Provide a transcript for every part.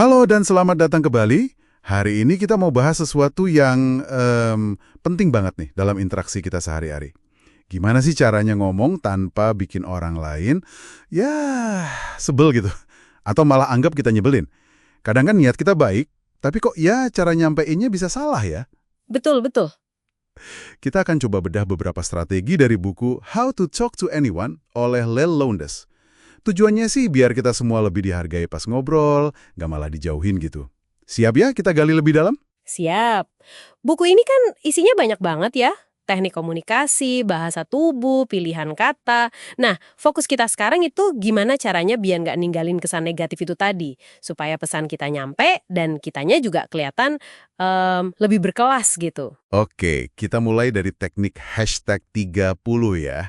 Halo dan selamat datang ke Bali. Hari ini kita mau bahas sesuatu yang penting banget nih dalam interaksi kita sehari-hari. Gimana sih caranya ngomong tanpa bikin orang lain, ya sebel gitu. Atau malah anggap kita nyebelin. Kadang kan niat kita baik, tapi kok ya cara nyampeinnya bisa salah ya. Betul, betul. Kita akan coba bedah beberapa strategi dari buku How to Talk to Anyone oleh Lel Lowndes. Tujuannya sih biar kita semua lebih dihargai pas ngobrol, nggak malah dijauhin gitu. Siap ya kita gali lebih dalam? Siap. Buku ini kan isinya banyak banget ya. Teknik komunikasi, bahasa tubuh, pilihan kata. Nah, fokus kita sekarang itu gimana caranya biar nggak ninggalin kesan negatif itu tadi. Supaya pesan kita nyampe dan kitanya juga kelihatan lebih berkelas gitu. Oke, kita mulai dari teknik hashtag 30 ya.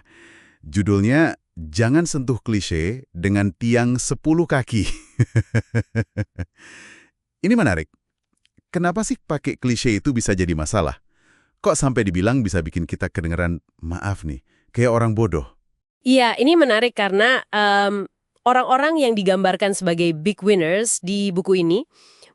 Judulnya, Jangan Sentuh Klise dengan Tiang 10 Kaki. Ini menarik. Kenapa sih pakai klise itu bisa jadi masalah? Kok sampai dibilang bisa bikin kita kedengeran, maaf nih, kayak orang bodoh? Iya, ini menarik karena orang-orang yang digambarkan sebagai big winners di buku ini,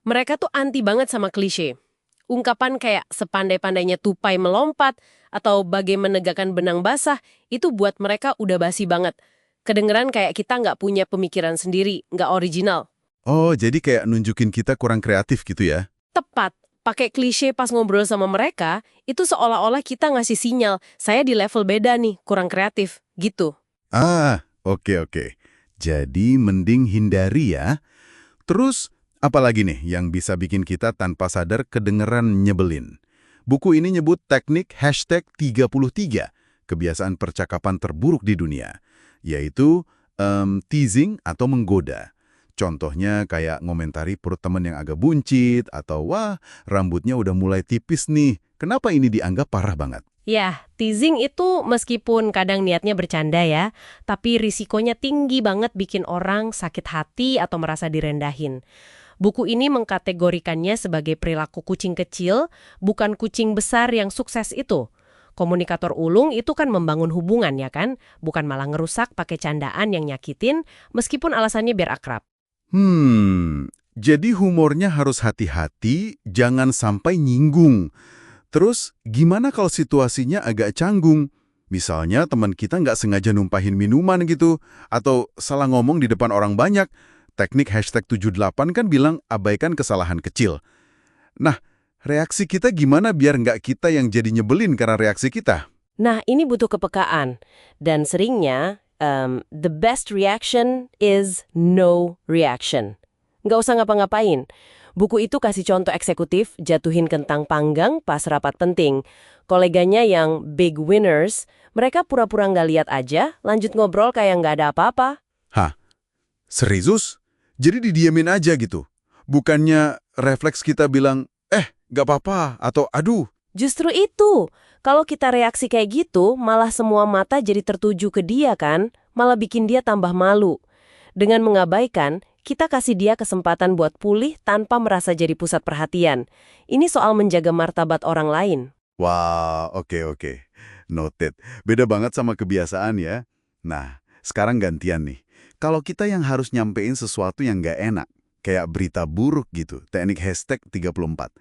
mereka tuh anti banget sama klise. Ungkapan kayak sepandai-pandainya tupai melompat atau bagai menegakkan benang basah, itu buat mereka udah basi banget. Kedengeran kayak kita nggak punya pemikiran sendiri, nggak original. Oh, jadi kayak nunjukin kita kurang kreatif gitu ya? Tepat, pakai klise pas ngobrol sama mereka, itu seolah-olah kita ngasih sinyal, saya di level beda nih, kurang kreatif, gitu. Oke. Jadi mending hindari ya. Terus, apalagi nih yang bisa bikin kita tanpa sadar kedengeran nyebelin? Buku ini nyebut teknik hashtag 33, kebiasaan percakapan terburuk di dunia, yaitu teasing atau menggoda. Contohnya kayak ngomentari perut temen yang agak buncit, atau wah, rambutnya udah mulai tipis nih, kenapa ini dianggap parah banget? Ya, teasing itu meskipun kadang niatnya bercanda ya, tapi risikonya tinggi banget bikin orang sakit hati atau merasa direndahin. Buku ini mengkategorikannya sebagai perilaku kucing kecil, bukan kucing besar yang sukses itu. Komunikator ulung itu kan membangun hubungan ya kan, bukan malah ngerusak pakai candaan yang nyakitin, meskipun alasannya biar akrab. Jadi humornya harus hati-hati, jangan sampai nyinggung. Terus, gimana kalau situasinya agak canggung? Misalnya teman kita nggak sengaja numpahin minuman gitu, atau salah ngomong di depan orang banyak. Teknik hashtag 78 kan bilang abaikan kesalahan kecil. Nah, reaksi kita gimana biar nggak kita yang jadi nyebelin karena reaksi kita? Nah, ini butuh kepekaan. Dan seringnya, the best reaction is no reaction. Nggak usah ngapa-ngapain. Buku itu kasih contoh eksekutif, jatuhin kentang panggang pas rapat penting. Koleganya yang big winners, mereka pura-pura nggak lihat aja, lanjut ngobrol kayak nggak ada apa-apa. Hah? Serius? Jadi didiemin aja gitu? Bukannya refleks kita bilang, nggak apa-apa, atau aduh. Justru itu, kalau kita reaksi kayak gitu, malah semua mata jadi tertuju ke dia kan, malah bikin dia tambah malu. Dengan mengabaikan, kita kasih dia kesempatan buat pulih tanpa merasa jadi pusat perhatian. Ini soal menjaga martabat orang lain. Wah, oke. Noted. Beda banget sama kebiasaan ya. Nah, sekarang gantian nih. Kalau kita yang harus nyampein sesuatu yang nggak enak, kayak berita buruk gitu, teknik hashtag 34.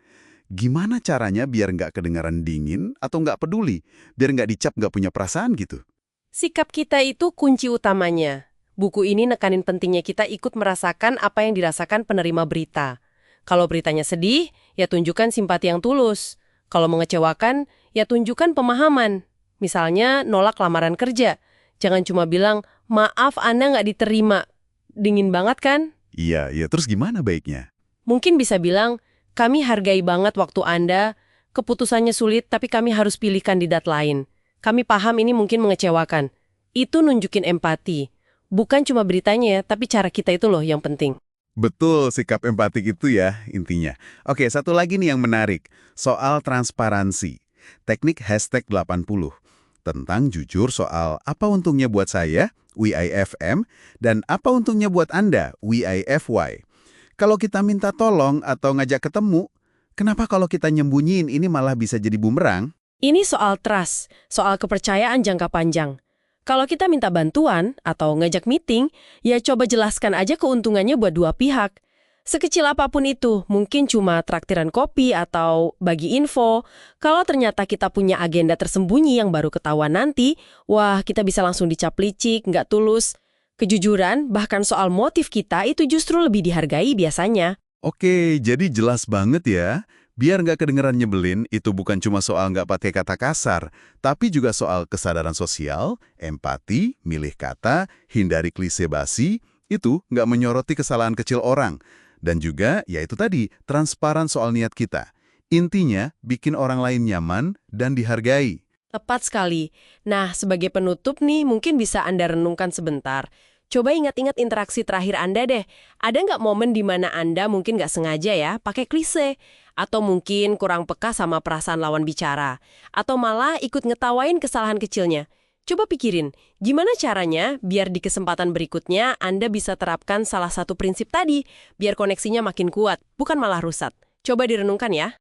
Gimana caranya biar nggak kedengaran dingin atau nggak peduli? Biar nggak dicap nggak punya perasaan gitu? Sikap kita itu kunci utamanya. Buku ini nekanin pentingnya kita ikut merasakan apa yang dirasakan penerima berita. Kalau beritanya sedih, ya tunjukkan simpati yang tulus. Kalau mengecewakan, ya tunjukkan pemahaman. Misalnya nolak lamaran kerja. Jangan cuma bilang, maaf Anda nggak diterima. Dingin banget kan? Iya. Terus gimana baiknya? Mungkin bisa bilang, kami hargai banget waktu Anda, keputusannya sulit tapi kami harus pilih kandidat lain. Kami paham ini mungkin mengecewakan. Itu nunjukin empati. Bukan cuma beritanya ya, tapi cara kita itu loh yang penting. Betul, sikap empatik itu ya intinya. Oke, satu lagi nih yang menarik. Soal transparansi. Teknik hashtag 80. Tentang jujur soal apa untungnya buat saya, WIFM, dan apa untungnya buat Anda, WIFY. Kalau kita minta tolong atau ngajak ketemu, kenapa kalau kita nyembunyiin ini malah bisa jadi bumerang? Ini soal trust, soal kepercayaan jangka panjang. Kalau kita minta bantuan atau ngajak meeting, ya coba jelaskan aja keuntungannya buat dua pihak. Sekecil apapun itu, mungkin cuma traktiran kopi atau bagi info. Kalau ternyata kita punya agenda tersembunyi yang baru ketahuan nanti, wah kita bisa langsung dicap licik, nggak tulus. Kejujuran, bahkan soal motif kita itu justru lebih dihargai biasanya. Oke, jadi jelas banget ya. Biar nggak kedengeran nyebelin, itu bukan cuma soal nggak pakai kata kasar, tapi juga soal kesadaran sosial, empati, milih kata, hindari klise basi, itu nggak menyoroti kesalahan kecil orang. Dan juga, ya itu tadi, transparan soal niat kita. Intinya, bikin orang lain nyaman dan dihargai. Tepat sekali. Nah, sebagai penutup nih, mungkin bisa Anda renungkan sebentar. Coba ingat-ingat interaksi terakhir Anda deh. Ada nggak momen di mana Anda mungkin nggak sengaja ya, pakai klise? Atau mungkin kurang peka sama perasaan lawan bicara? Atau malah ikut ngetawain kesalahan kecilnya? Coba pikirin, gimana caranya biar di kesempatan berikutnya Anda bisa terapkan salah satu prinsip tadi, biar koneksinya makin kuat, bukan malah rusak. Coba direnungkan ya.